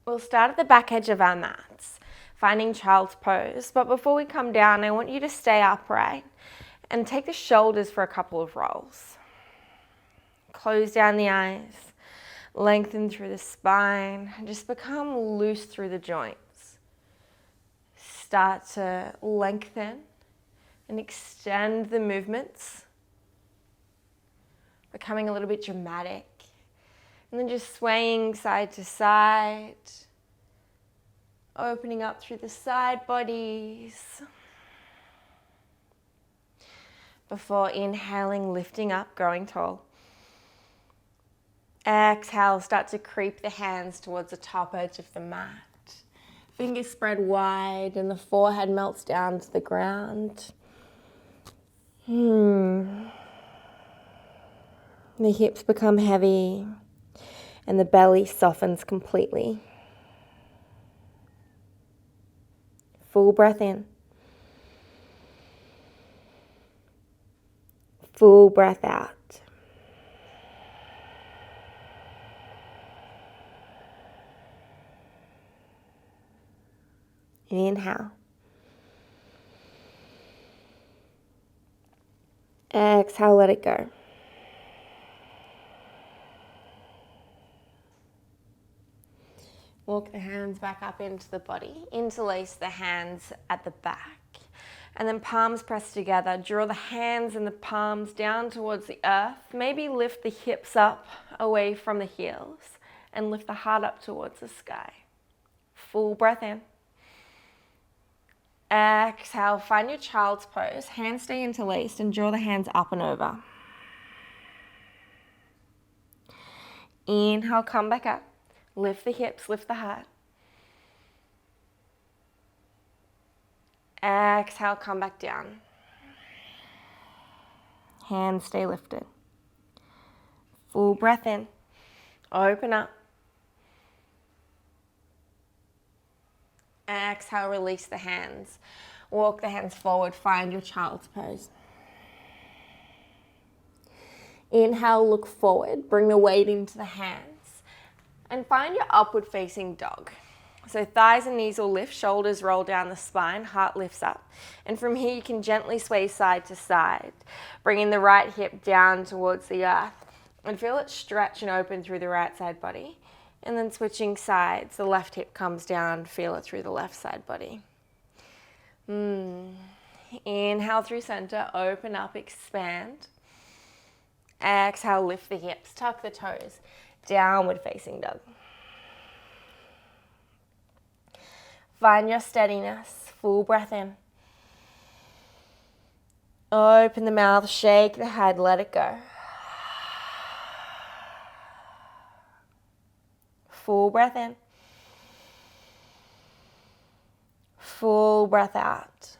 We'll start at the back edge of our mats, finding child's pose. But before we come down, I want you to stay upright and take the shoulders for a couple of rolls. Close down the eyes, lengthen through the spine, and just become loose through the joints. Start to lengthen and extend the movements, becoming a little bit dramatic. And then just swaying side to side, opening up through the side bodies. Before inhaling, lifting up, growing tall. Exhale, start to creep the hands towards the top edge of the mat. Fingers spread wide and the forehead melts down to the ground. The hips become heavy and the belly softens completely. Full breath in. Full breath out. Inhale. Exhale, let it go. Walk the hands back up into the body. Interlace the hands at the back. And then palms pressed together. Draw the hands and the palms down towards the earth. Maybe lift the hips up away from the heels and lift the heart up towards the sky. Full breath in. Exhale, find your child's pose. Hands stay interlaced and draw the hands up and over. Inhale, come back up. Lift the hips, lift the heart. Exhale, come back down. Hands stay lifted. Full breath in. Open up. Exhale, release the hands. Walk the hands forward, find your child's pose. Inhale, look forward, bring the weight into the hands. And find your upward facing dog. So thighs and knees will lift, shoulders roll down the spine, heart lifts up. And from here you can gently sway side to side, bringing the right hip down towards the earth. And feel it stretch and open through the right side body. And then switching sides, the left hip comes down, feel it through the left side body. Inhale through center, open up, expand. Exhale, lift the hips, tuck the toes, downward facing dog. Find your steadiness, full breath in. Open the mouth, shake the head, let it go. Full breath in. Full breath out.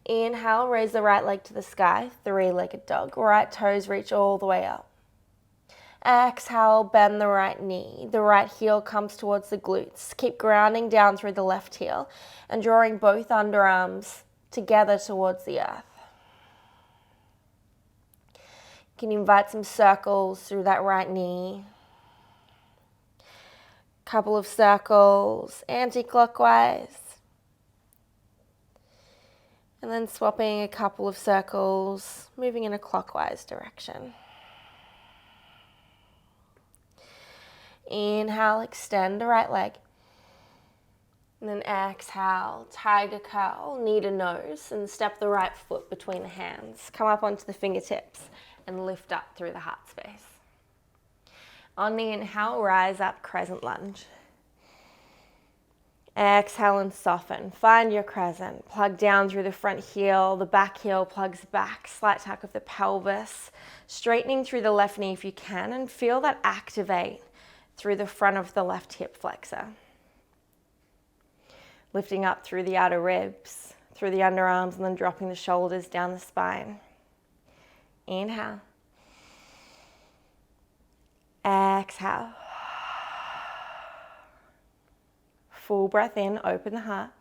Inhale, raise the right leg to the sky, three-legged dog. Right toes reach all the way up. Exhale, bend the right knee. The right heel comes towards the glutes. Keep grounding down through the left heel and drawing both underarms together towards the earth. You can invite some circles through that right knee. Couple of circles anti-clockwise. And then swapping a couple of circles, moving in a clockwise direction. Inhale, extend the right leg. And then exhale, tiger curl, knee to nose, and step the right foot between the hands. Come up onto the fingertips and lift up through the heart space. On the inhale, rise up, crescent lunge. Exhale and soften. Find your crescent. Plug down through the front heel. The back heel plugs back. Slight tuck of the pelvis. Straightening through the left knee if you can, and feel that activate through the front of the left hip flexor. Lifting up through the outer ribs, through the underarms, and then dropping the shoulders down the spine. Inhale. Exhale. Full breath in, open the heart.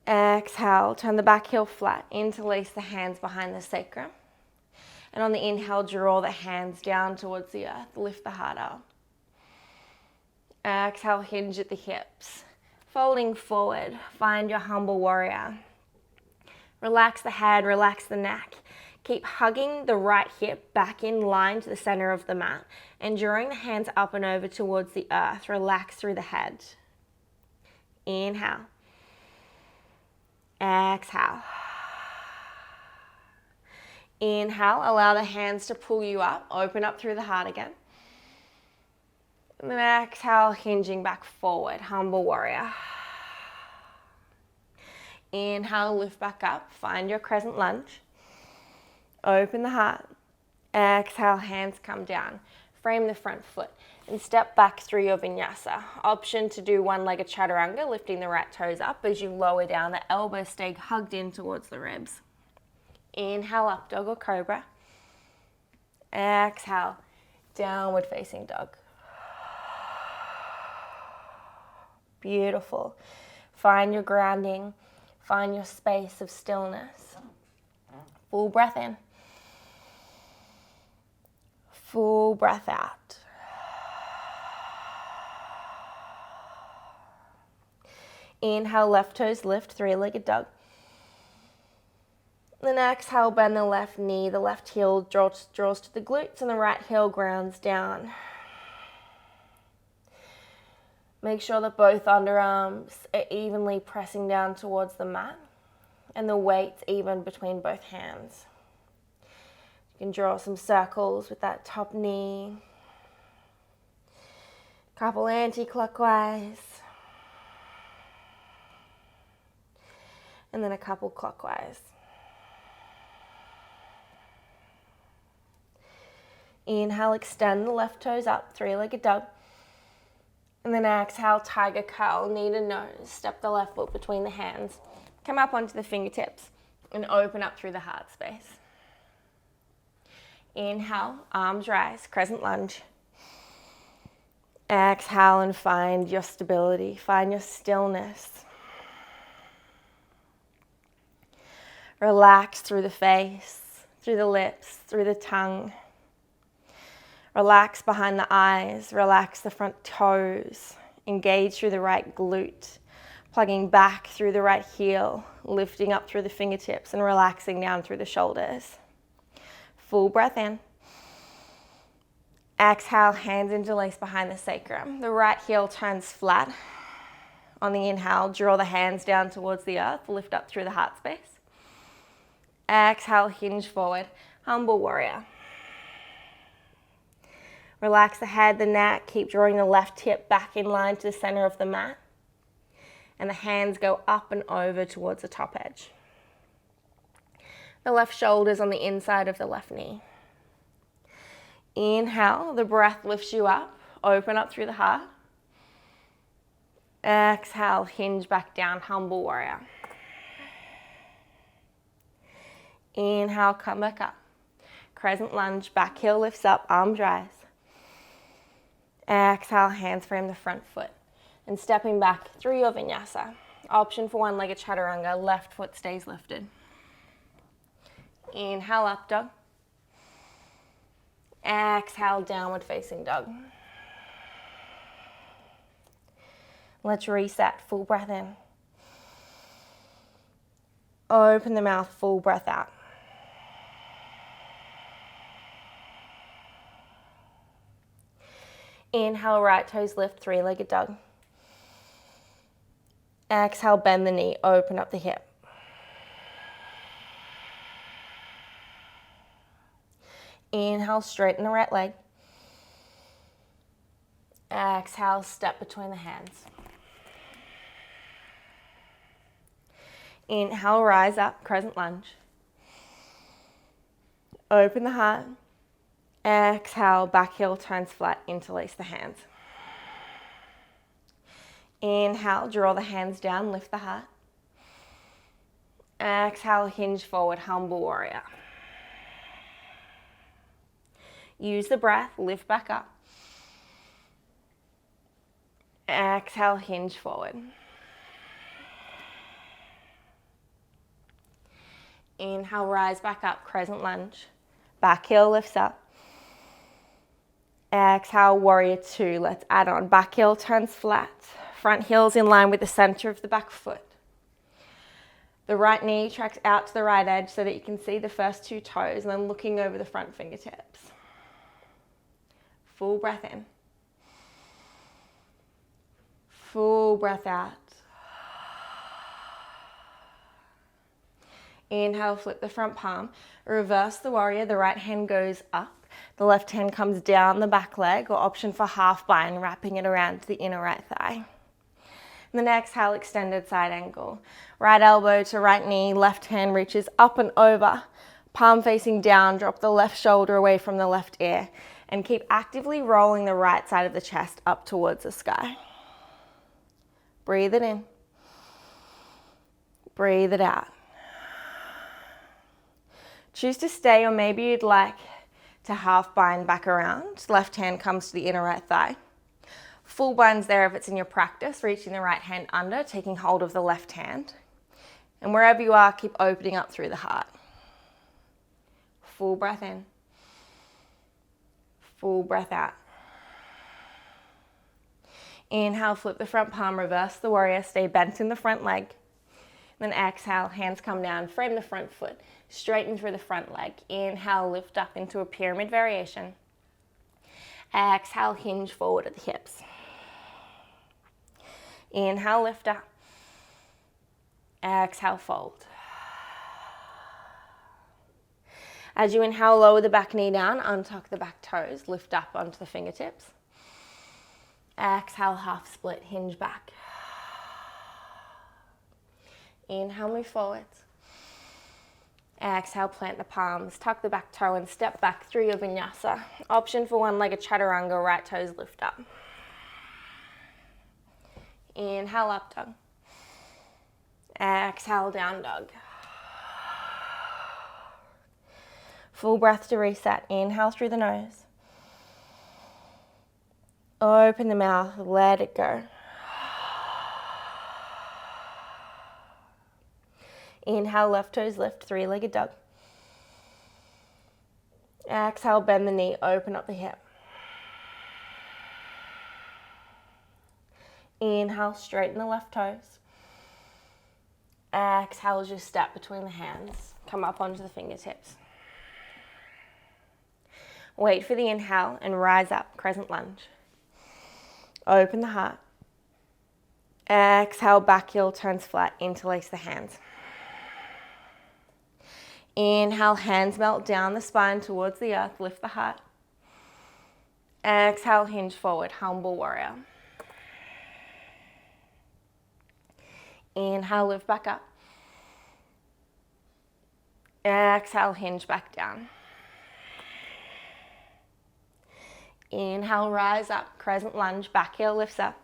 Exhale, turn the back heel flat, interlace the hands behind the sacrum. And on the inhale, draw the hands down towards the earth. Lift the heart up. Exhale, hinge at the hips. Folding forward, find your humble warrior. Relax the head, relax the neck. Keep hugging the right hip back in line to the center of the mat and drawing the hands up and over towards the earth. Relax through the head. Inhale. Exhale. Inhale, allow the hands to pull you up. Open up through the heart again. And then exhale, hinging back forward, humble warrior. Inhale, lift back up, find your crescent lunge. Open the heart. Exhale, hands come down. Frame the front foot and step back through your vinyasa. Option to do one-legged chaturanga, lifting the right toes up as you lower down. The elbows stay hugged in towards the ribs. Inhale, up dog or cobra. Exhale, downward facing dog. Beautiful. Find your grounding. Find your space of stillness. Full breath in. Full breath out. Inhale, left toes lift, three-legged dog. Then exhale, bend the left knee. The left heel draws to the glutes and the right heel grounds down. Make sure that both underarms are evenly pressing down towards the mat and the weight's even between both hands. You can draw some circles with that top knee. Couple anti-clockwise. And then a couple clockwise. Inhale, extend the left toes up, three-legged dog. And then exhale, tiger curl, knee to nose. Step the left foot between the hands. Come up onto the fingertips and open up through the heart space. Inhale, arms rise, crescent lunge. Exhale and find your stability, find your stillness. Relax through the face, through the lips, through the tongue. Relax behind the eyes, relax the front toes. Engage through the right glute, plugging back through the right heel, lifting up through the fingertips and relaxing down through the shoulders. Full breath in. Exhale, hands interlace behind the sacrum. The right heel turns flat. On the inhale, draw the hands down towards the earth, lift up through the heart space. Exhale, hinge forward, humble warrior. Relax the head, the neck, keep drawing the left hip back in line to the center of the mat. And the hands go up and over towards the top edge. The left shoulder's on the inside of the left knee. Inhale, the breath lifts you up, open up through the heart. Exhale, hinge back down, humble warrior. Inhale, come back up. Crescent lunge, back heel lifts up, arms rise. Exhale, hands frame the front foot. And stepping back through your vinyasa. Option for one-legged chaturanga, left foot stays lifted. Inhale, up dog. Exhale, downward facing dog. Let's reset, full breath in. Open the mouth, full breath out. Inhale, right toes lift, three-legged dog. Exhale, bend the knee, open up the hip. Inhale, straighten the right leg. Exhale, step between the hands. Inhale, rise up, crescent lunge. Open the heart. Exhale, back heel turns flat, interlace the hands. Inhale, draw the hands down, lift the heart. Exhale, hinge forward, humble warrior. Use the breath, lift back up. Exhale, hinge forward. Inhale, rise back up, crescent lunge. Back heel lifts up. Exhale, warrior two. Let's add on. Back heel turns flat. Front heel's in line with the center of the back foot. The right knee tracks out to the right edge so that you can see the first two toes, and then looking over the front fingertips. Full breath in. Full breath out. Inhale, flip the front palm. Reverse the warrior. The right hand goes up. The left hand comes down the back leg, or option for half bind, wrapping it around to the inner right thigh. And then exhale, extended side angle. Right elbow to right knee, left hand reaches up and over. Palm facing down, drop the left shoulder away from the left ear. And keep actively rolling the right side of the chest up towards the sky. Breathe it in. Breathe it out. Choose to stay, or maybe you'd like to half bind back around. Left hand comes to the inner right thigh. Full binds there if it's in your practice, reaching the right hand under, taking hold of the left hand. And wherever you are, keep opening up through the heart. Full breath in. Full breath out. Inhale, flip the front palm, reverse the warrior, stay bent in the front leg. Then exhale, hands come down, frame the front foot, straighten through the front leg. Inhale, lift up into a pyramid variation. Exhale, hinge forward at the hips. Inhale, lift up. Exhale, fold. As you inhale, lower the back knee down, untuck the back toes, lift up onto the fingertips. Exhale, half split, hinge back. Inhale, move forwards. Exhale, plant the palms, tuck the back toe and step back through your vinyasa. Option for one-legged chaturanga, right toes lift up. Inhale, up dog. Exhale, down dog. Full breath to reset. Inhale through the nose. Open the mouth, let it go. Inhale, left toes lift, three-legged dog. Exhale, bend the knee, open up the hip. Inhale, straighten the left toes. Exhale, just step between the hands. Come up onto the fingertips. Wait for the inhale and rise up, crescent lunge. Open the heart. Exhale, back heel turns flat, interlace the hands. Inhale, hands melt down the spine towards the earth, lift the heart. Exhale, hinge forward, humble warrior. Inhale, lift back up. Exhale, hinge back down. Inhale, rise up, crescent lunge, back heel lifts up.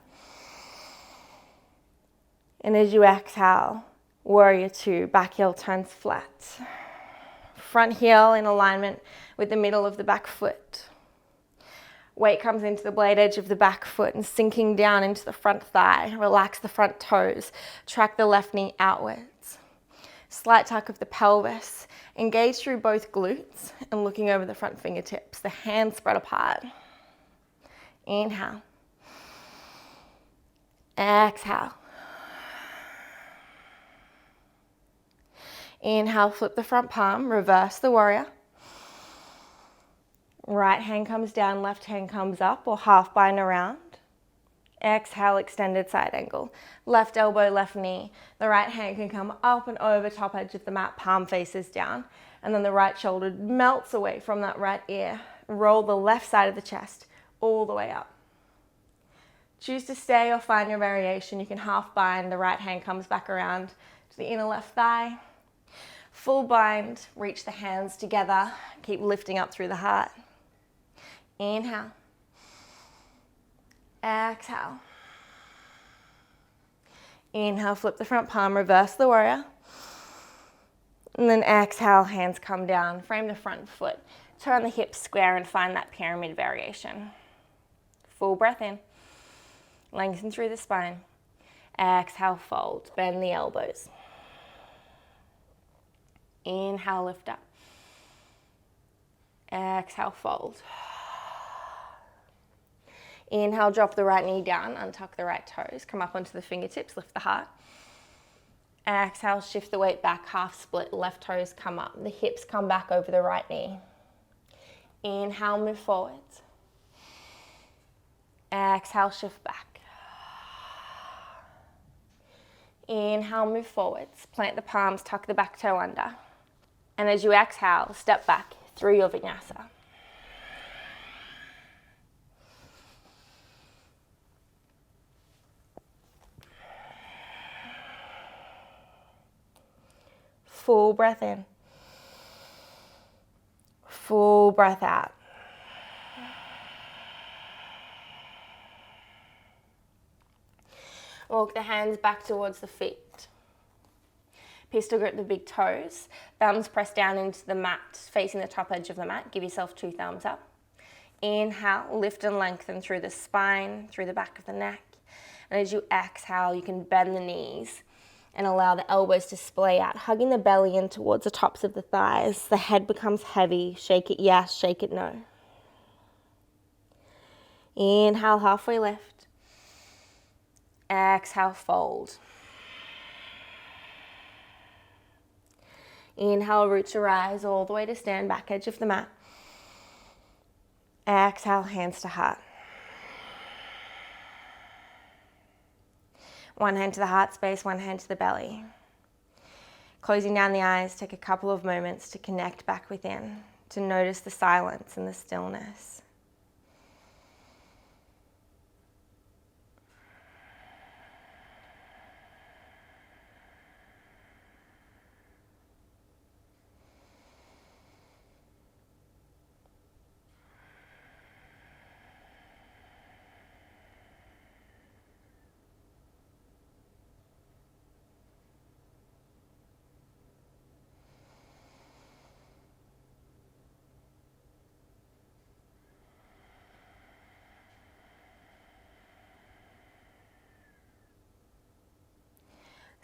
And as you exhale, warrior two, back heel turns flat. Front heel in alignment with the middle of the back foot. Weight comes into the blade edge of the back foot and sinking down into the front thigh. Relax the front toes. Track the left knee outwards. Slight tuck of the pelvis. Engage through both glutes and looking over the front fingertips. The hands spread apart. Inhale. Exhale. Inhale, flip the front palm, reverse the warrior. Right hand comes down, left hand comes up, or half bind around. Exhale, extended side angle. Left elbow, left knee. The right hand can come up and over top edge of the mat, palm faces down. And then the right shoulder melts away from that right ear. Roll the left side of the chest all the way up. Choose to stay or find your variation. You can half bind, the right hand comes back around to the inner left thigh. Full bind, reach the hands together, keep lifting up through the heart. Inhale. Exhale. Inhale, flip the front palm, reverse the warrior. And then exhale, hands come down, frame the front foot, turn the hips square and find that pyramid variation. Full breath in, lengthen through the spine. Exhale, fold, bend the elbows. Inhale, lift up. Exhale, fold. Inhale, drop the right knee down, untuck the right toes, come up onto the fingertips, lift the heart. Exhale, shift the weight back, half split, left toes come up, the hips come back over the right knee. Inhale, move forwards. Exhale, shift back. Inhale, move forwards, plant the palms, tuck the back toe under. And as you exhale, step back through your vinyasa. Full breath in. Full breath out. Walk the hands back towards the feet. Pistol grip the big toes. Thumbs press down into the mat, facing the top edge of the mat. Give yourself 2 thumbs up. Inhale, lift and lengthen through the spine, through the back of the neck. And as you exhale, you can bend the knees and allow the elbows to splay out, hugging the belly in towards the tops of the thighs. The head becomes heavy. Shake it yes, shake it no. Inhale, halfway lift. Exhale, fold. Inhale, root to rise all the way to stand, back edge of the mat. Exhale, hands to heart. One hand to the heart space, one hand to the belly. Closing down the eyes, take a couple of moments to connect back within, to notice the silence and the stillness.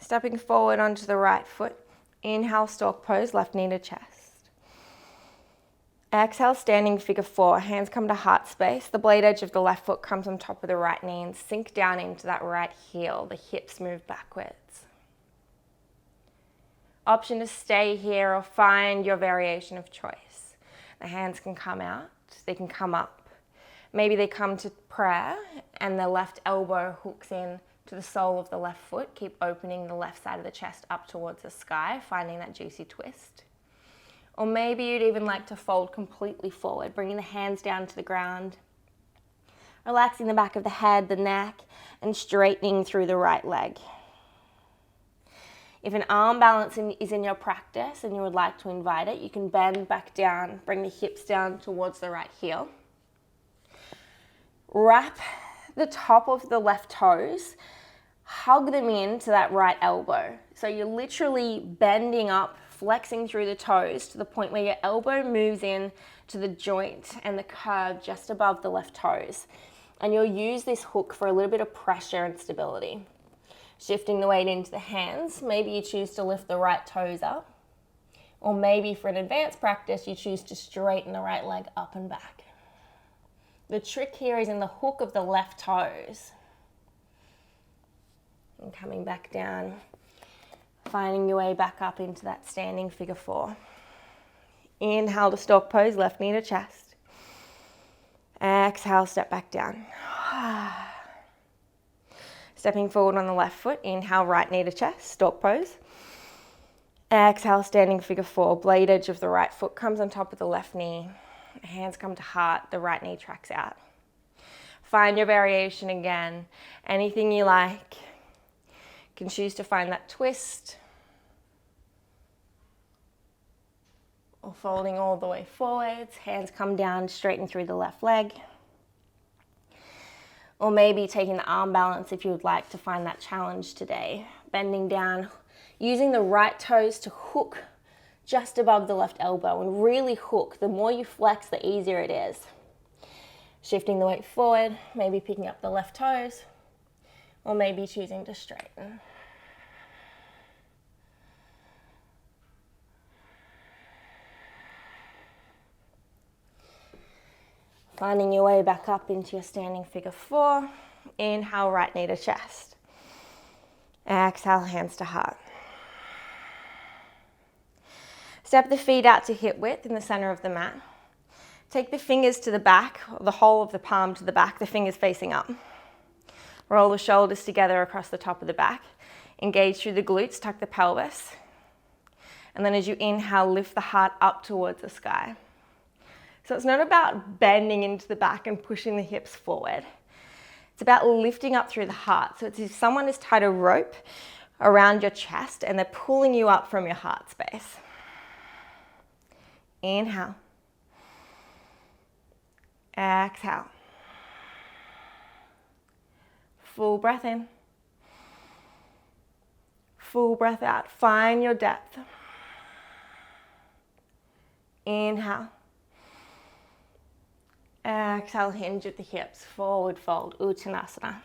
Stepping forward onto the right foot. Inhale, stork pose, left knee to chest. Exhale, standing figure 4. Hands come to heart space. The blade edge of the left foot comes on top of the right knee and sink down into that right heel. The hips move backwards. Option to stay here or find your variation of choice. The hands can come out, they can come up. Maybe they come to prayer and the left elbow hooks in to the sole of the left foot. Keep opening the left side of the chest up towards the sky, finding that juicy twist. Or maybe you'd even like to fold completely forward, bringing the hands down to the ground, relaxing the back of the head, the neck, and straightening through the right leg. If an arm balance is in your practice and you would like to invite it, you can bend back down, bring the hips down towards the right heel. Wrap the top of the left toes, hug them into that right elbow. So you're literally bending up, flexing through the toes to the point where your elbow moves in to the joint and the curve just above the left toes. And you'll use this hook for a little bit of pressure and stability. Shifting the weight into the hands, maybe you choose to lift the right toes up. Or maybe for an advanced practice, you choose to straighten the right leg up and back. The trick here is in the hook of the left toes. And coming back down, finding your way back up into that standing figure 4. Inhale to stork pose, left knee to chest. Exhale, step back down. Stepping forward on the left foot, inhale, right knee to chest, stork pose. Exhale, standing figure 4, blade edge of the right foot comes on top of the left knee. Hands come to heart, the right knee tracks out. Find your variation again, anything you like. You can choose to find that twist, or folding all the way forwards, hands come down, straighten through the left leg. Or maybe taking the arm balance if you would like to find that challenge today. Bending down, using the right toes to hook just above the left elbow and really hook. The more you flex, the easier it is. Shifting the weight forward, maybe picking up the left toes, or maybe choosing to straighten. Finding your way back up into your standing figure 4. Inhale, right knee to chest. Exhale, hands to heart. Step the feet out to hip width in the center of the mat. Take the fingers to the back, or the whole of the palm to the back, the fingers facing up. Roll the shoulders together across the top of the back. Engage through the glutes, tuck the pelvis. And then as you inhale, lift the heart up towards the sky. So it's not about bending into the back and pushing the hips forward. It's about lifting up through the heart. So it's as if someone has tied a rope around your chest and they're pulling you up from your heart space. Inhale. Exhale. Full breath in. Full breath out. Find your depth. Inhale. Exhale, hinge at the hips. Forward fold, Uttanasana.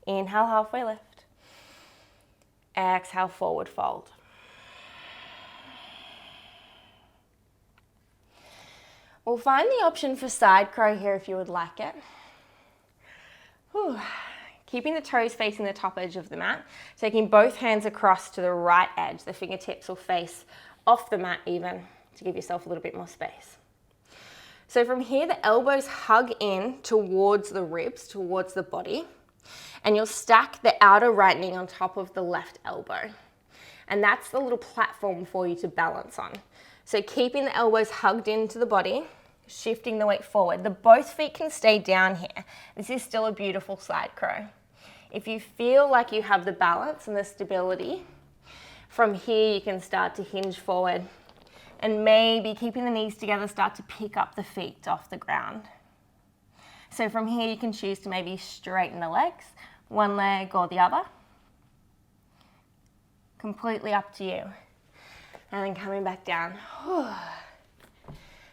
Inhale, halfway lift. Exhale, forward fold. We'll find the option for side crow here if you would like it. Whew. Keeping the toes facing the top edge of the mat, taking both hands across to the right edge. The fingertips will face off the mat even to give yourself a little bit more space. So from here, the elbows hug in towards the ribs, towards the body, and you'll stack the outer right knee on top of the left elbow. And that's the little platform for you to balance on. So keeping the elbows hugged into the body, shifting the weight forward. Both feet can stay down here. This is still a beautiful side crow. If you feel like you have the balance and the stability, from here you can start to hinge forward and maybe keeping the knees together, start to pick up the feet off the ground. So from here you can choose to maybe straighten the legs, one leg or the other. Completely up to you. And then coming back down.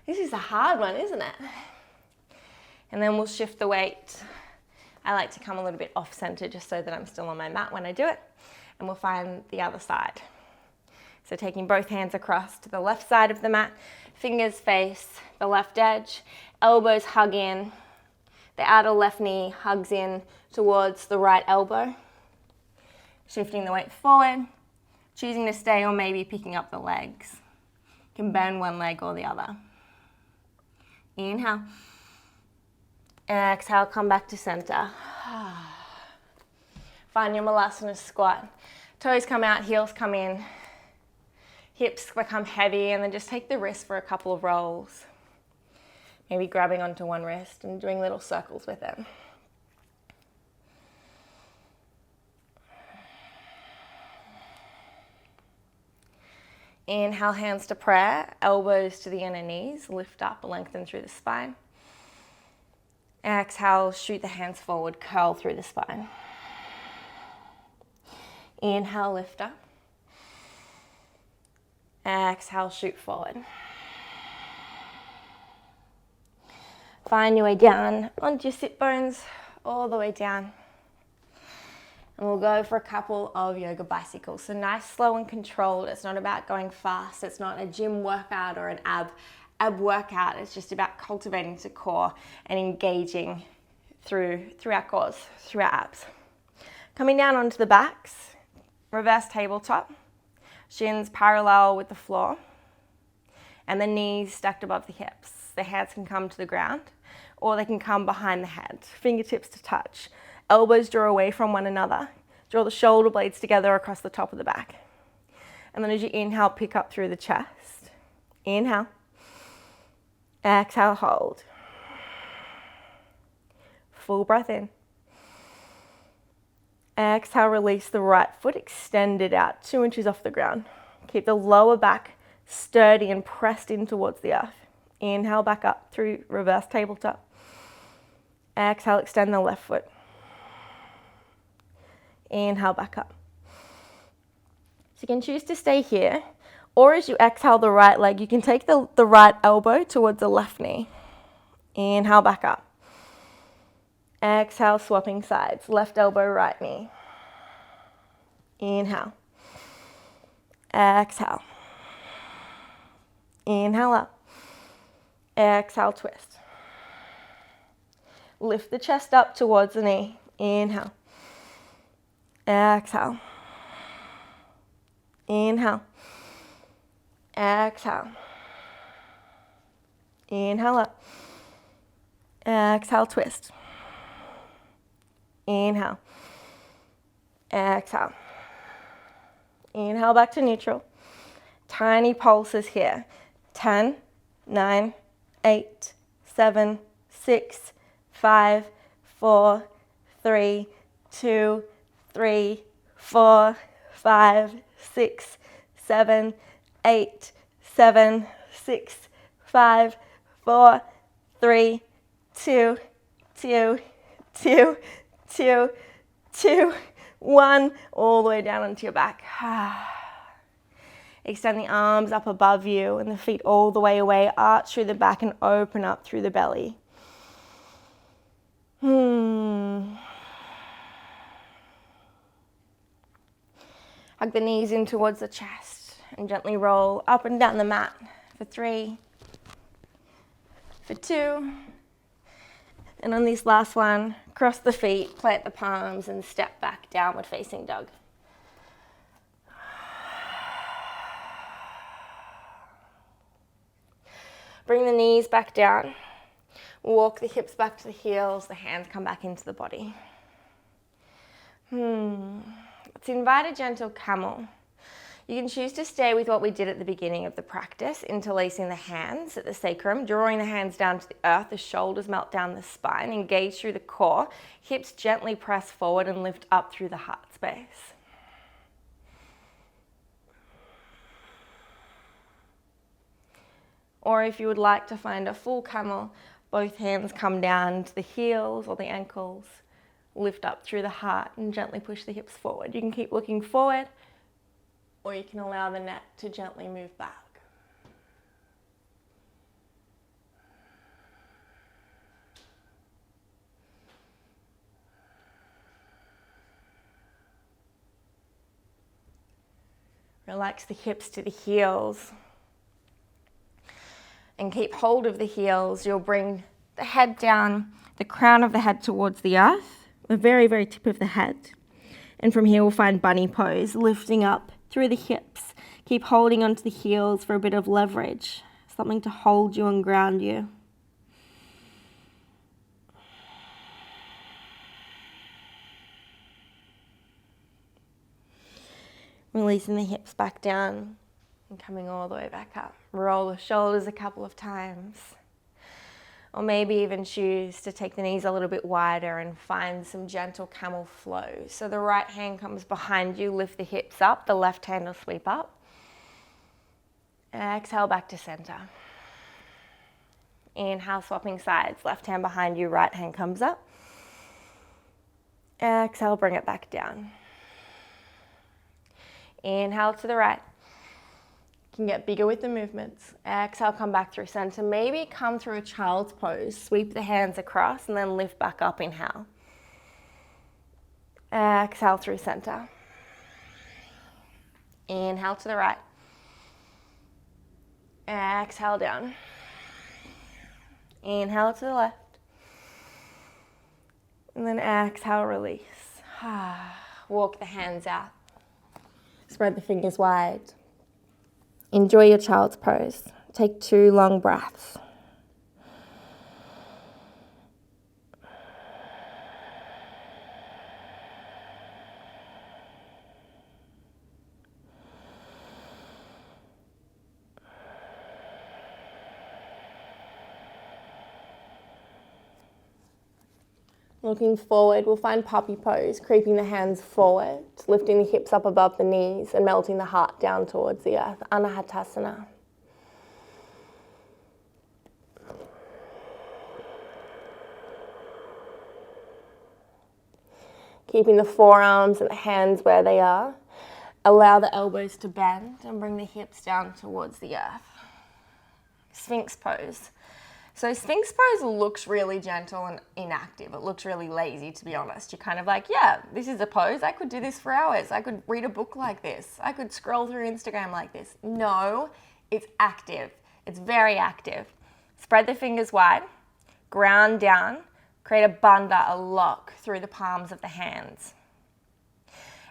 This is a hard one, isn't it? And then we'll shift the weight. I like to come a little bit off center just so that I'm still on my mat when I do it. And we'll find the other side. So taking both hands across to the left side of the mat, fingers face the left edge, elbows hug in, the outer left knee hugs in towards the right elbow. Shifting the weight forward, choosing to stay or maybe picking up the legs. You can bend one leg or the other. Inhale. Exhale, come back to center. Find your malasana squat. Toes come out, heels come in. Hips become heavy, and then just take the wrist for a couple of rolls. Maybe grabbing onto one wrist and doing little circles with it. Inhale, hands to prayer, elbows to the inner knees, lift up, lengthen through the spine. Exhale, shoot the hands forward, curl through the spine. Inhale, lift up. Exhale, shoot forward. Find your way down onto your sit bones, all the way down. And we'll go for a couple of yoga bicycles. So nice, slow and controlled. It's not about going fast. It's not a gym workout or an ab workout. It's just about cultivating the core and engaging through our cores, through our abs. Coming down onto the backs, reverse tabletop, shins parallel with the floor, and the knees stacked above the hips. The hands can come to the ground, or they can come behind the head, fingertips to touch. Elbows draw away from one another. Draw the shoulder blades together across the top of the back. And then as you inhale, pick up through the chest. Inhale. Exhale, hold. Full breath in. Exhale, release the right foot, extend it out 2 inches off the ground. Keep the lower back sturdy and pressed in towards the earth. Inhale, back up through reverse tabletop. Exhale, extend the left foot. Inhale, back up. So you can choose to stay here, or as you exhale the right leg, you can take the right elbow towards the left knee. Inhale, back up. Exhale, swapping sides. Left elbow, right knee. Inhale. Exhale. Inhale up. Exhale, twist. Lift the chest up towards the knee. Inhale. Exhale. Inhale. Exhale. Inhale up. Exhale, twist. Inhale. Exhale. Inhale back to neutral. Tiny pulses here. 10, 9, 8, 7, 6, 5, 4, 3, 2, 3, 4, 5, 6, 7, 8, 7, 6, 5, 4, 3, 2, 2, 2, 2, 2, 1. All the way down onto your back. Extend the arms up above you and the feet all the way away. Arch through the back and open up through the belly. Hug the knees in towards the chest and gently roll up and down the mat for 3, for 2. And on this last one, cross the feet, plant the palms and step back, downward facing dog. Bring the knees back down. Walk the hips back to the heels, the hands come back into the body. Let's invite a gentle camel. You can choose to stay with what we did at the beginning of the practice, interlacing the hands at the sacrum, drawing the hands down to the earth, the shoulders melt down the spine, engage through the core, hips gently press forward and lift up through the heart space. Or if you would like to find a full camel, both hands come down to the heels or the ankles, lift up through the heart and gently push the hips forward. You can keep looking forward, or you can allow the neck to gently move back. Relax the hips to the heels. And keep hold of the heels. You'll bring the head down, the crown of the head towards the earth, the very, very tip of the head. And from here we'll find bunny pose, lifting up through the hips. Keep holding onto the heels for a bit of leverage, something to hold you and ground you. Releasing the hips back down and coming all the way back up. Roll the shoulders a couple of times. Or maybe even choose to take the knees a little bit wider and find some gentle camel flow. So the right hand comes behind you, lift the hips up, the left hand will sweep up. Exhale back to center. Inhale, swapping sides, left hand behind you, right hand comes up. Exhale, bring it back down. Inhale to the right. You can get bigger with the movements. Exhale, come back through center. Maybe come through a child's pose. Sweep the hands across and then lift back up, inhale. Exhale through center. Inhale to the right. Exhale down. Inhale to the left. And then exhale, release. Walk the hands out. Spread the fingers wide. Enjoy your child's pose. Take 2 long breaths. Looking forward, we'll find puppy pose, creeping the hands forward, lifting the hips up above the knees and melting the heart down towards the earth, Anahatasana. Keeping the forearms and the hands where they are. Allow the elbows to bend and bring the hips down towards the earth. Sphinx pose. So Sphinx pose looks really gentle and inactive. It looks really lazy, to be honest. You're kind of like, yeah, this is a pose. I could do this for hours. I could read a book like this. I could scroll through Instagram like this. No, it's active. It's very active. It's Spread the fingers wide, ground down, create a bandha, a lock through the palms of the hands.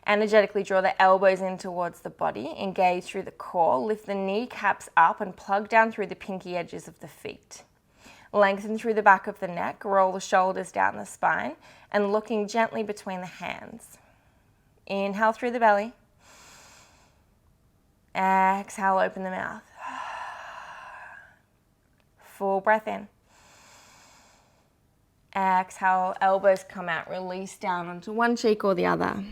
Energetically draw the elbows in towards the body, engage through the core, lift the kneecaps up and plug down through the pinky edges of the feet. Lengthen through the back of the neck, roll the shoulders down the spine, and looking gently between the hands. Inhale through the belly. Exhale, open the mouth. Full breath in. Exhale, elbows come out, release down onto one cheek or the other.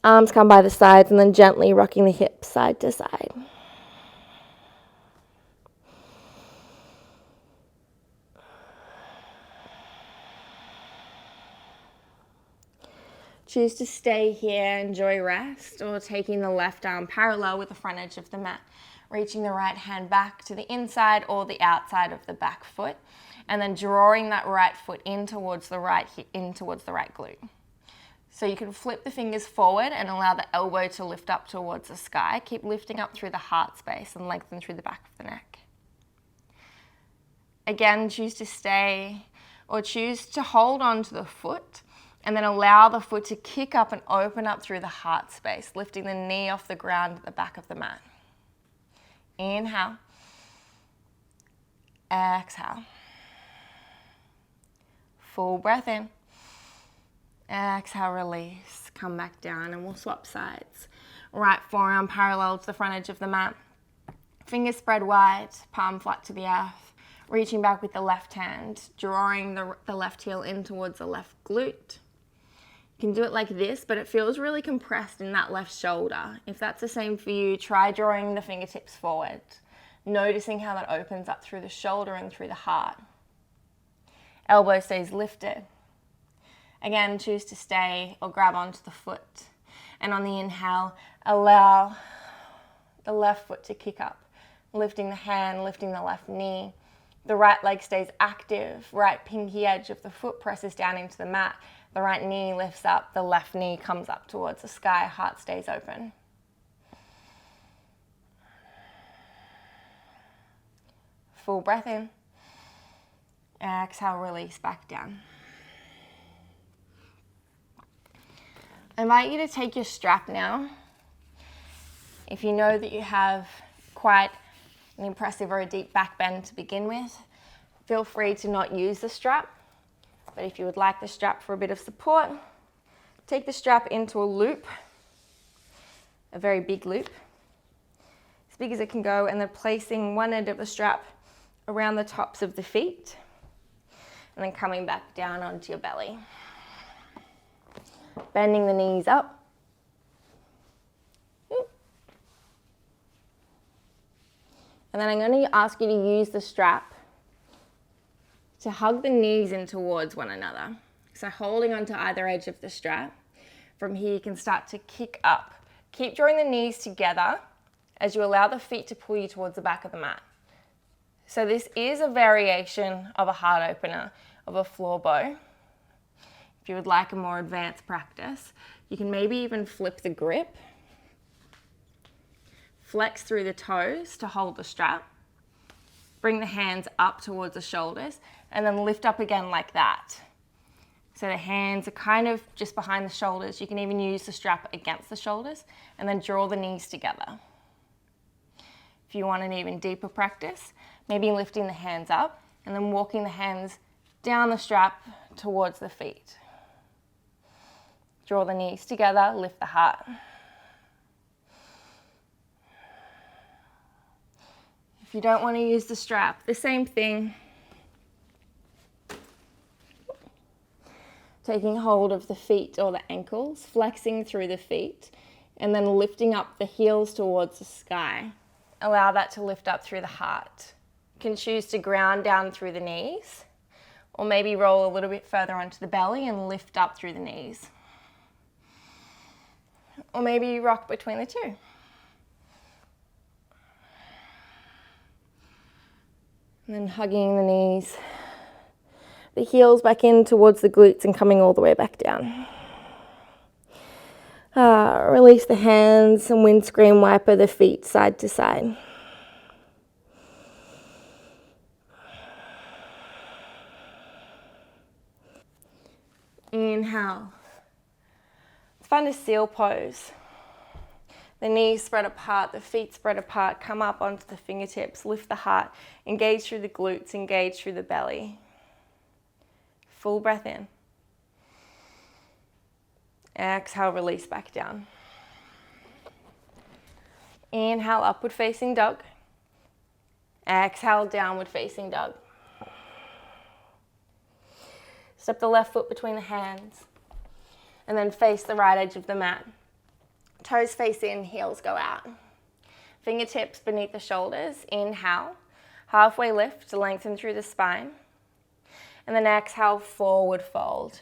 Arms come by the sides and then gently rocking the hips side to side. Choose to stay here, enjoy rest, or taking the left arm parallel with the front edge of the mat, reaching the right hand back to the inside or the outside of the back foot, and then drawing that right foot in towards the right glute. So you can flip the fingers forward and allow the elbow to lift up towards the sky. Keep lifting up through the heart space and lengthen through the back of the neck. Again, choose to stay or choose to hold on to the foot and then allow the foot to kick up and open up through the heart space, lifting the knee off the ground at the back of the mat. Inhale. Exhale. Full breath in. Exhale, release. Come back down and we'll swap sides. Right forearm parallel to the front edge of the mat. Fingers spread wide, palm flat to the earth. Reaching back with the left hand, drawing the left heel in towards the left glute. You can do it like this, but it feels really compressed in that left shoulder. If that's the same for you, try drawing the fingertips forward, noticing how that opens up through the shoulder and through the heart. Elbow stays lifted. Again, choose to stay or grab onto the foot. And on the inhale, allow the left foot to kick up, lifting the hand, lifting the left knee. The right leg stays active, right pinky edge of the foot presses down into the mat. The right knee lifts up, the left knee comes up towards the sky, heart stays open. Full breath in. Exhale, release back down. I invite you to take your strap now. If you know that you have quite an impressive or a deep back bend to begin with, feel free to not use the strap. But if you would like the strap for a bit of support, take the strap into a loop, a very big loop, as big as it can go, and then placing one end of the strap around the tops of the feet, and then coming back down onto your belly. Bending the knees up. And then I'm going to ask you to use the strap to hug the knees in towards one another. So holding onto either edge of the strap. From here you can start to kick up. Keep drawing the knees together as you allow the feet to pull you towards the back of the mat. So this is a variation of a heart opener, of a floor bow. If you would like a more advanced practice, you can maybe even flip the grip, flex through the toes to hold the strap, bring the hands up towards the shoulders, and then lift up again like that. So the hands are kind of just behind the shoulders. You can even use the strap against the shoulders, and then draw the knees together. If you want an even deeper practice, maybe lifting the hands up, and then walking the hands down the strap towards the feet. Draw the knees together, lift the heart. If you don't want to use the strap, the same thing. Taking hold of the feet or the ankles, flexing through the feet, and then lifting up the heels towards the sky. Allow that to lift up through the heart. You can choose to ground down through the knees, or maybe roll a little bit further onto the belly and lift up through the knees. Or maybe you rock between the two. And then hugging the knees, the heels back in towards the glutes and coming all the way back down. Release the hands and windscreen wiper the feet side to side. Inhale. Let's find a seal pose. The knees spread apart, the feet spread apart, come up onto the fingertips, lift the heart, engage through the glutes, engage through the belly. Full breath in. Exhale, release back down. Inhale, upward facing dog. Exhale, downward facing dog. Step the left foot between the hands and then face the right edge of the mat. Toes face in, heels go out. Fingertips beneath the shoulders. Inhale, halfway lift to lengthen through the spine. And then exhale, forward fold.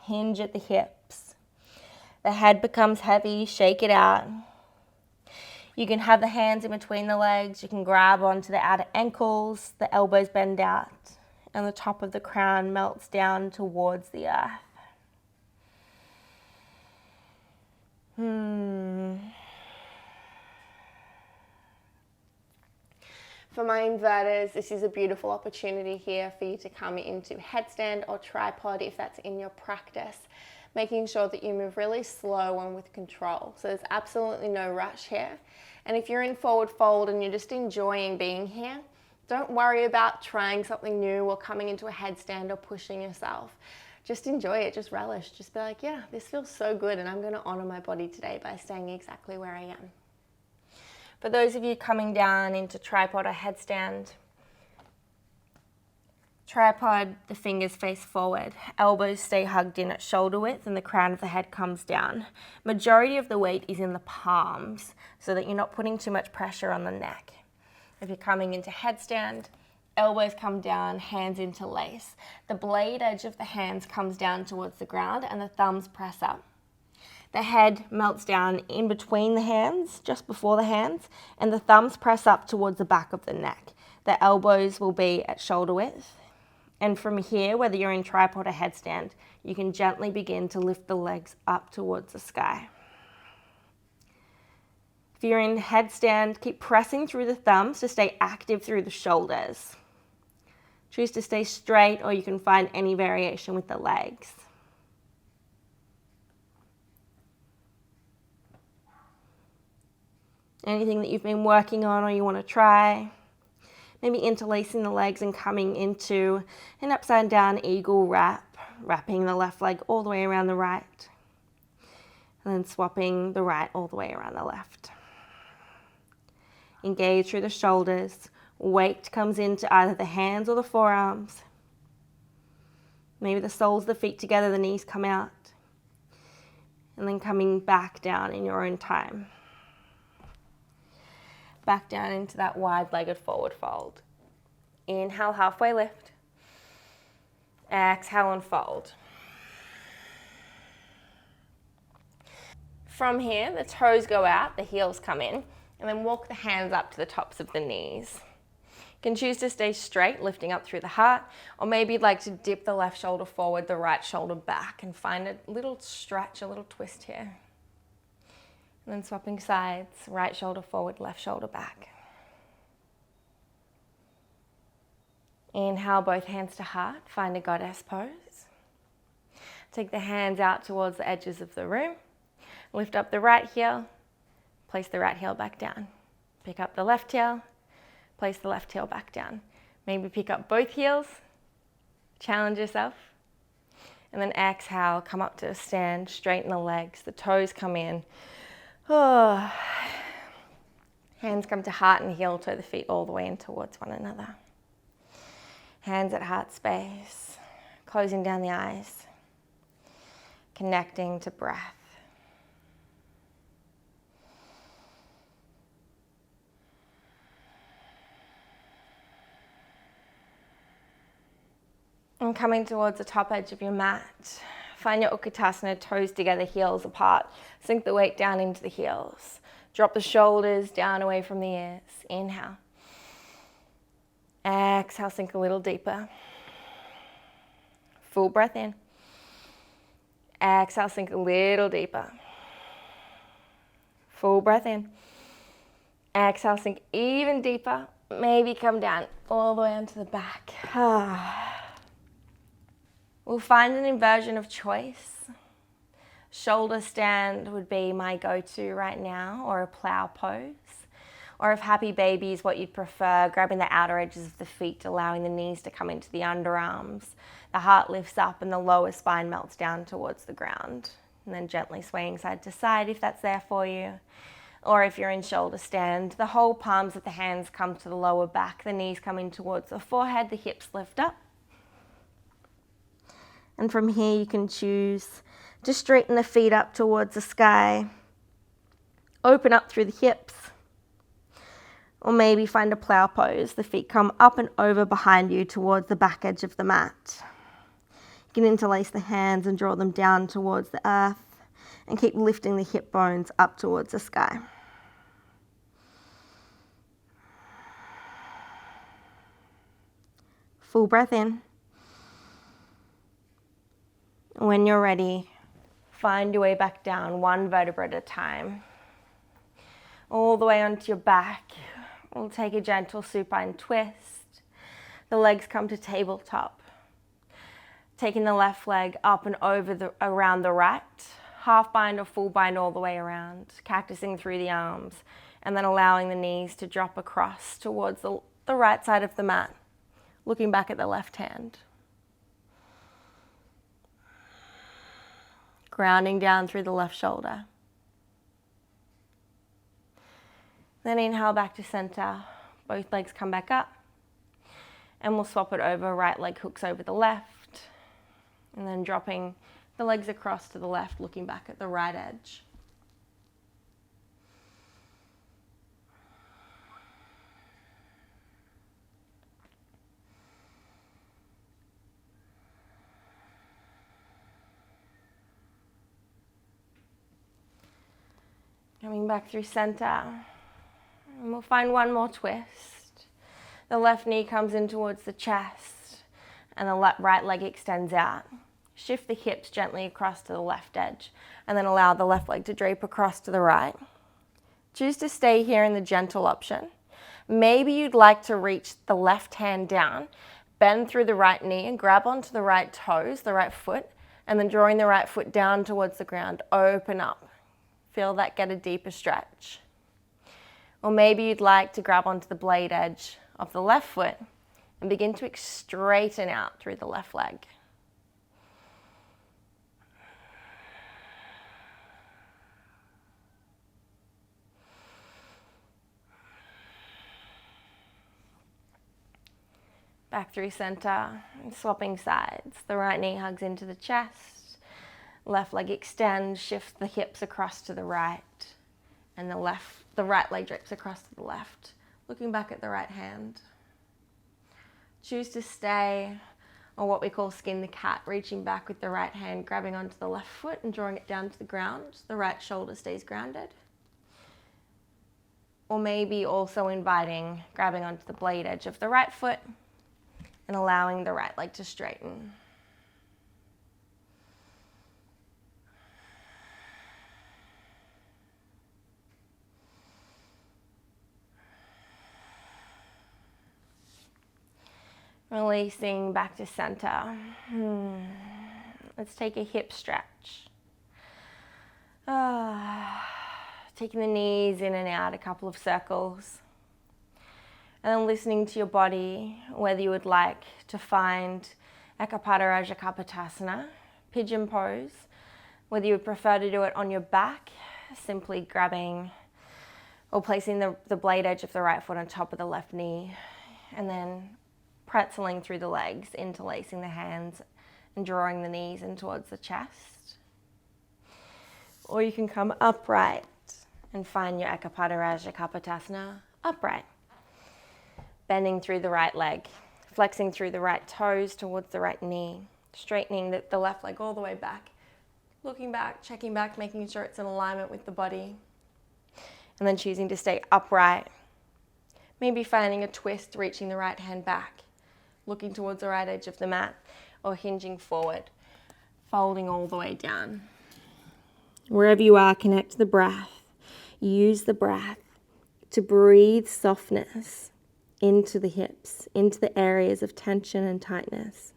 Hinge at the hips. The head becomes heavy, shake it out. You can have the hands in between the legs. You can grab onto the outer ankles. The elbows bend out. And the top of the crown melts down towards the earth. For my inverters, this is a beautiful opportunity here for you to come into headstand or tripod if that's in your practice, making sure that you move really slow and with control. So there's absolutely no rush here. And if you're in forward fold and you're just enjoying being here, don't worry about trying something new or coming into a headstand or pushing yourself. Just enjoy it, just relish, just be like, yeah, this feels so good and I'm going to honor my body today by staying exactly where I am. For those of you coming down into tripod or headstand, tripod, the fingers face forward, elbows stay hugged in at shoulder width and the crown of the head comes down. Majority of the weight is in the palms so that you're not putting too much pressure on the neck. If you're coming into headstand, elbows come down, hands interlace. The blade edge of the hands comes down towards the ground and the thumbs press up. The head melts down in between the hands, just before the hands, and the thumbs press up towards the back of the neck. The elbows will be at shoulder width. And from here, whether you're in tripod or headstand, you can gently begin to lift the legs up towards the sky. If you're in headstand, keep pressing through the thumbs to stay active through the shoulders. Choose to stay straight, or you can find any variation with the legs. Anything that you've been working on or you want to try. Maybe interlacing the legs and coming into an upside down eagle wrap, wrapping the left leg all the way around the right, and then swapping the right all the way around the left. Engage through the shoulders. Weight comes into either the hands or the forearms. Maybe the soles of the feet together, the knees come out. And then coming back down in your own time. Back down into that wide-legged forward fold. Inhale, halfway lift. Exhale and fold. From here, the toes go out, the heels come in, and then walk the hands up to the tops of the knees. You can choose to stay straight, lifting up through the heart, or maybe you'd like to dip the left shoulder forward, the right shoulder back, and find a little stretch, a little twist here. And then swapping sides, right shoulder forward, left shoulder back. Inhale, both hands to heart, find a goddess pose. Take the hands out towards the edges of the room. Lift up the right heel, place the right heel back down. Pick up the left heel, place the left heel back down. Maybe pick up both heels, challenge yourself. And then exhale, come up to a stand, straighten the legs, the toes come in. Oh. Hands come to heart and heel, toe the feet all the way in towards one another. Hands at heart space, closing down the eyes, connecting to breath. And coming towards the top edge of your mat, find your Utkatasana, toes together, heels apart. Sink the weight down into the heels. Drop the shoulders down away from the ears. Inhale. Exhale, sink a little deeper. Full breath in. Exhale, sink a little deeper. Full breath in. Exhale, sink even deeper. Maybe come down all the way onto the back. We'll find an inversion of choice. Shoulder stand would be my go-to right now, or a plow pose. Or if happy baby is what you'd prefer, grabbing the outer edges of the feet, allowing the knees to come into the underarms. The heart lifts up and the lower spine melts down towards the ground. And then gently swaying side to side if that's there for you. Or if you're in shoulder stand, the whole palms of the hands come to the lower back, the knees come in towards the forehead, the hips lift up. And from here you can choose to straighten the feet up towards the sky, open up through the hips, or maybe find a plow pose. The feet come up and over behind you towards the back edge of the mat. You can interlace the hands and draw them down towards the earth and keep lifting the hip bones up towards the sky. Full breath in. When you're ready, find your way back down, one vertebra at a time. All the way onto your back. We'll take a gentle supine twist. The legs come to tabletop. Taking the left leg up and over around the right. Half bind or full bind all the way around. Cactusing through the arms. And then allowing the knees to drop across towards the right side of the mat. Looking back at the left hand. Grounding down through the left shoulder. Then inhale back to center. Both legs come back up. And we'll swap it over. Right leg hooks over the left. And then dropping the legs across to the left, looking back at the right edge. Coming back through center, and we'll find one more twist. The left knee comes in towards the chest, and the right leg extends out. Shift the hips gently across to the left edge, and then allow the left leg to drape across to the right. Choose to stay here in the gentle option. Maybe you'd like to reach the left hand down, bend through the right knee, and grab onto the right toes, the right foot, and then drawing the right foot down towards the ground, open up. Feel that get a deeper stretch. Or maybe you'd like to grab onto the blade edge of the left foot and begin to straighten out through the left leg. Back through center and swapping sides. The right knee hugs into the chest. Left leg extends, shift the hips across to the right, and the right leg drapes across to the left, looking back at the right hand. Choose to stay on what we call skin the cat, reaching back with the right hand, grabbing onto the left foot and drawing it down to the ground. The right shoulder stays grounded. Or maybe also grabbing onto the blade edge of the right foot and allowing the right leg to straighten. Releasing back to center. Let's take a hip stretch. Taking the knees in and out a couple of circles. And then listening to your body, whether you would like to find Ekapada Kapotasana, pigeon pose, whether you would prefer to do it on your back, simply grabbing or placing the blade edge of the right foot on top of the left knee, and then pretzeling through the legs, interlacing the hands and drawing the knees in towards the chest. Or you can come upright and find your Ekapada Kapotasana upright. Bending through the right leg, flexing through the right toes towards the right knee, straightening the left leg all the way back, looking back, checking back, making sure it's in alignment with the body, and then choosing to stay upright. Maybe finding a twist, reaching the right hand back, looking towards the right edge of the mat, or hinging forward, folding all the way down. Wherever you are, connect to the breath. Use the breath to breathe softness into the hips, into the areas of tension and tightness.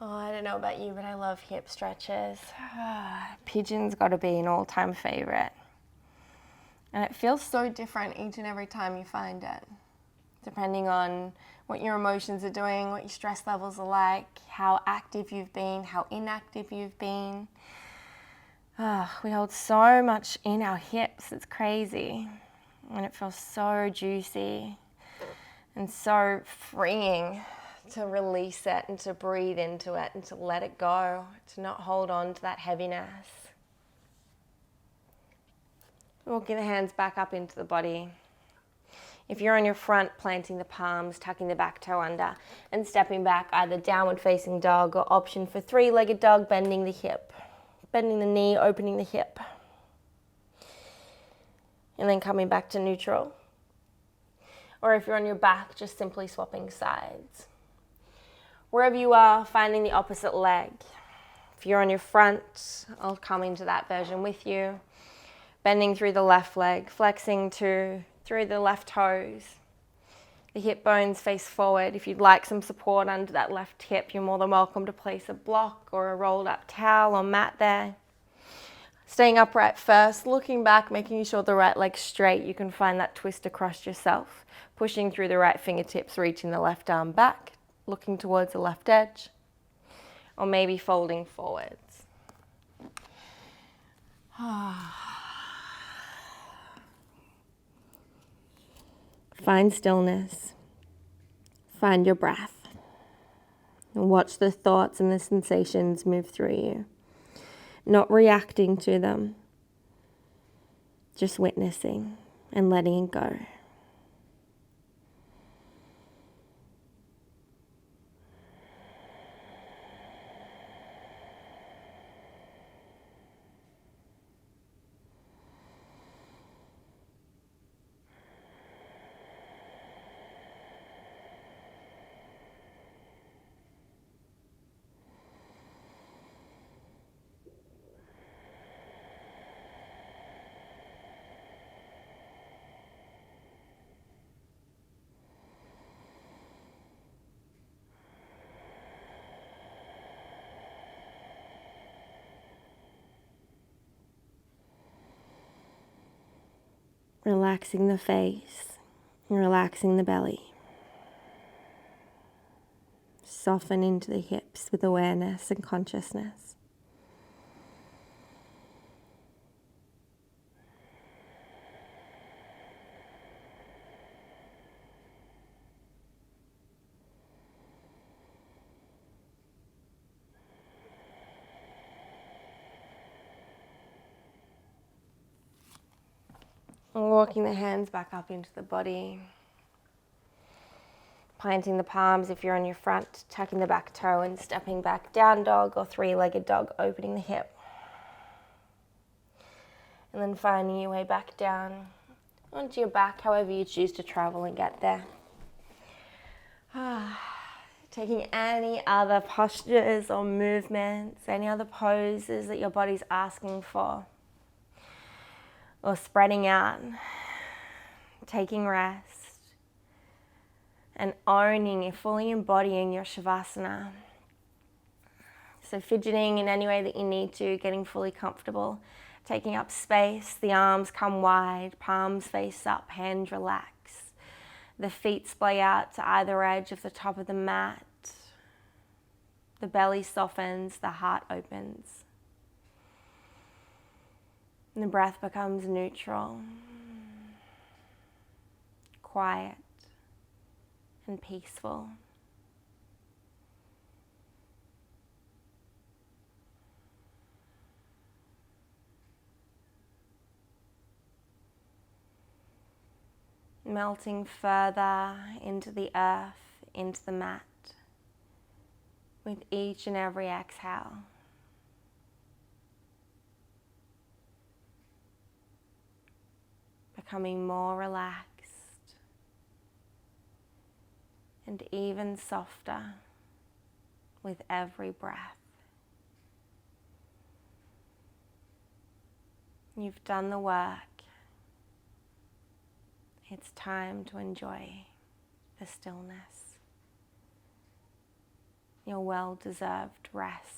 Oh, I don't know about you, but I love hip stretches. Pigeon's got to be an all-time favorite. And it feels so different each and every time you find it, depending on what your emotions are doing, what your stress levels are like, how active you've been, how inactive you've been. We hold so much in our hips, it's crazy. And it feels so juicy and so freeing to release it and to breathe into it and to let it go, to not hold on to that heaviness. Walking the hands back up into the body. If you're on your front, planting the palms, tucking the back toe under and stepping back, either downward facing dog or option for three-legged dog, bending the hip, bending the knee, opening the hip. And then coming back to neutral. Or if you're on your back, just simply swapping sides. Wherever you are, finding the opposite leg. If you're on your front, I'll come into that version with you. Bending through the left leg, flexing through the left toes. The hip bones face forward. If you'd like some support under that left hip, you're more than welcome to place a block or a rolled up towel or mat there. Staying upright first, looking back, making sure the right leg's straight. You can find that twist across yourself. Pushing through the right fingertips, reaching the left arm back. Looking towards the left edge, or maybe folding forwards. Find stillness, find your breath, and watch the thoughts and the sensations move through you, not reacting to them, just witnessing and letting it go. Relaxing the face, relaxing the belly. Soften into the hips with awareness and consciousness. Walking the hands back up into the body. Planting the palms if you're on your front, tucking the back toe and stepping back, down dog or three-legged dog, opening the hip. And then finding your way back down onto your back, however you choose to travel and get there. Taking any other postures or movements, any other poses that your body's asking for. Or spreading out, taking rest, and owning, fully embodying your shavasana. So fidgeting in any way that you need to, getting fully comfortable, taking up space, the arms come wide, palms face up, hands relax. The feet splay out to either edge of the top of the mat. The belly softens, the heart opens. And the breath becomes neutral, quiet, and peaceful. Melting further into the earth, into the mat, with each and every exhale. Becoming more relaxed and even softer with every breath. You've done the work. It's time to enjoy the stillness. your well-deserved rest.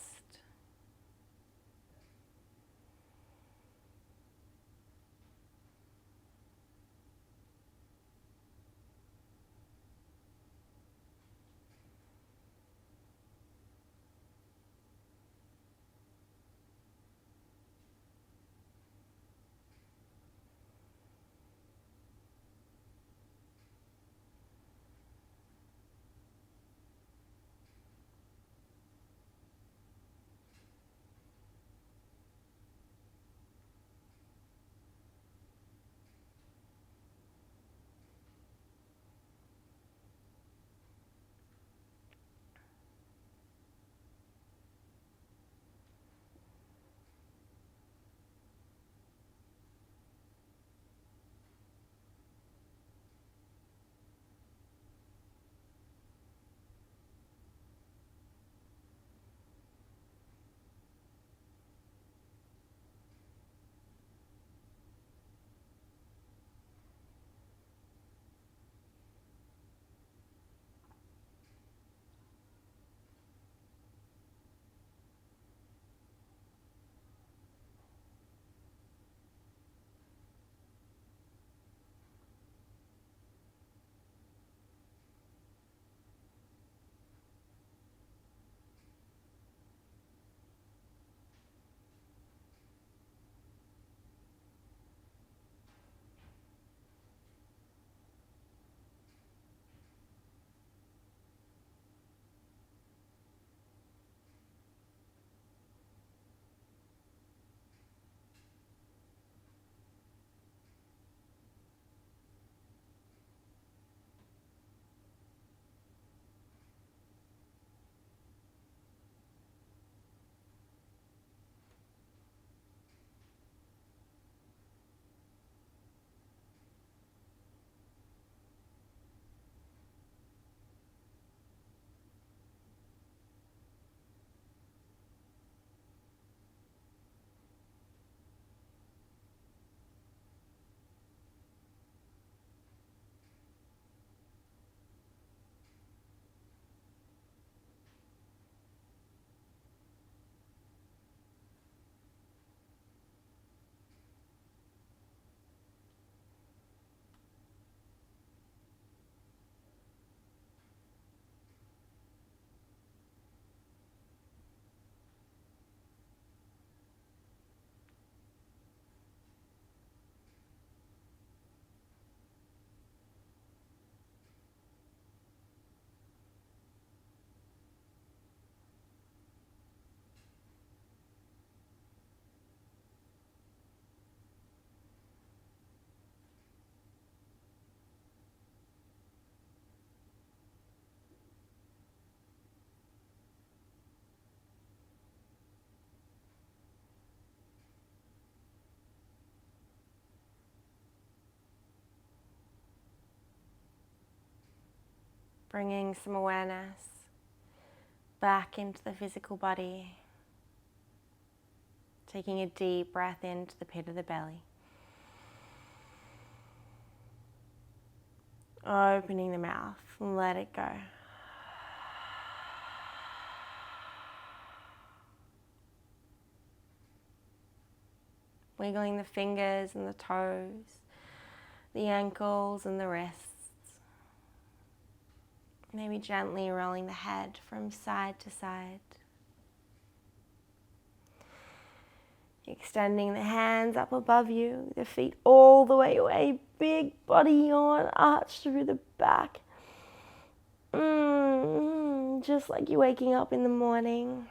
Bringing some awareness back into the physical body. Taking a deep breath into the pit of the belly. Opening the mouth and let it go. Wiggling the fingers and the toes, the ankles and the wrists. Maybe gently rolling the head from side to side. Extending the hands up above you, the feet all the way away, big body yawn, arch through the back. Just like you're waking up in the morning.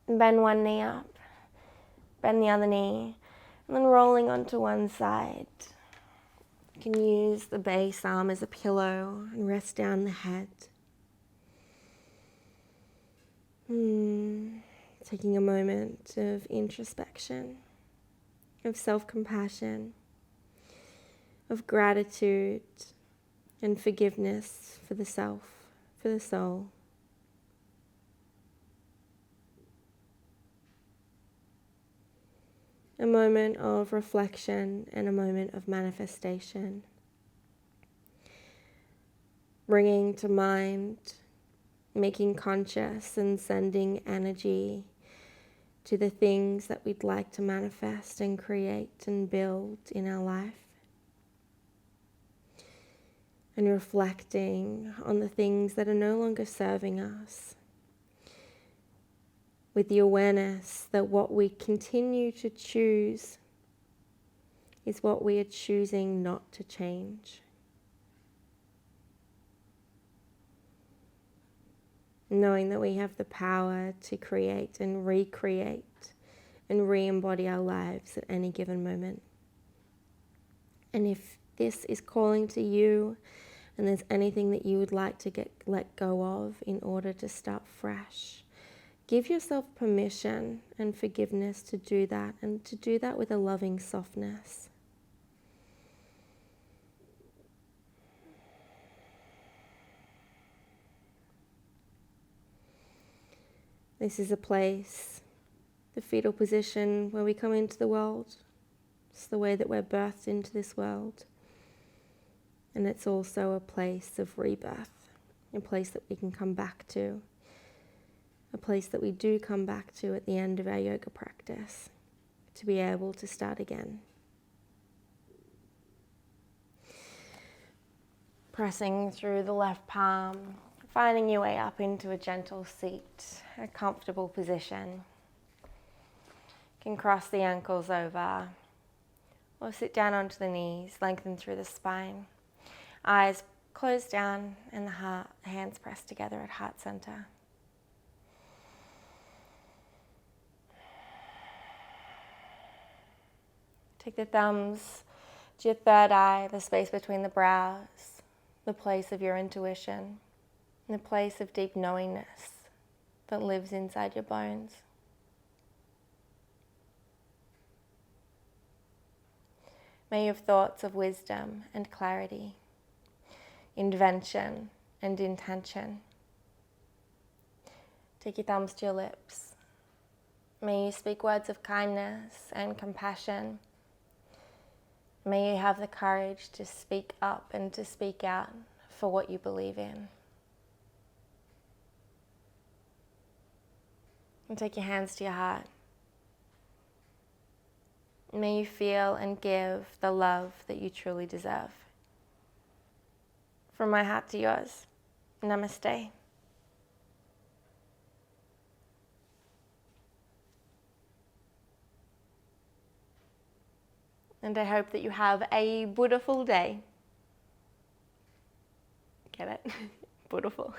Bend one knee up, bend the other knee, and then rolling onto one side. You can use the base arm as a pillow and rest down the head. Taking a moment of introspection, of self-compassion, of gratitude and forgiveness for the self, for the soul. A moment of reflection and a moment of manifestation. Bringing to mind making conscious and sending energy to the things that we'd like to manifest and create and build in our life. And reflecting on the things that are no longer serving us, with the awareness that what we continue to choose is what we are choosing not to change. Knowing that we have the power to create and recreate and re-embody our lives at any given moment. And if this is calling to you and there's anything that you would like to let go of in order to start fresh, give yourself permission and forgiveness to do that, and to do that with a loving softness. This is a place, the fetal position, where we come into the world. It's the way that we're birthed into this world. And it's also a place of rebirth, a place that we can come back to, a place that we do come back to at the end of our yoga practice, to be able to start again. Pressing through the left palm, finding your way up into a gentle seat, a comfortable position. You can cross the ankles over or sit down onto the knees, lengthen through the spine. Eyes closed down and the hands pressed together at heart center. Take the thumbs to your third eye, the space between the brows, the place of your intuition, the place of deep knowingness that lives inside your bones. May you have thoughts of wisdom and clarity, invention and intention. Take your thumbs to your lips. May you speak words of kindness and compassion. May you have the courage to speak up and to speak out for what you believe in. And take your hands to your heart. May you feel and give the love that you truly deserve. From my heart to yours, namaste. And I hope that you have a beautiful day. Get it? Beautiful.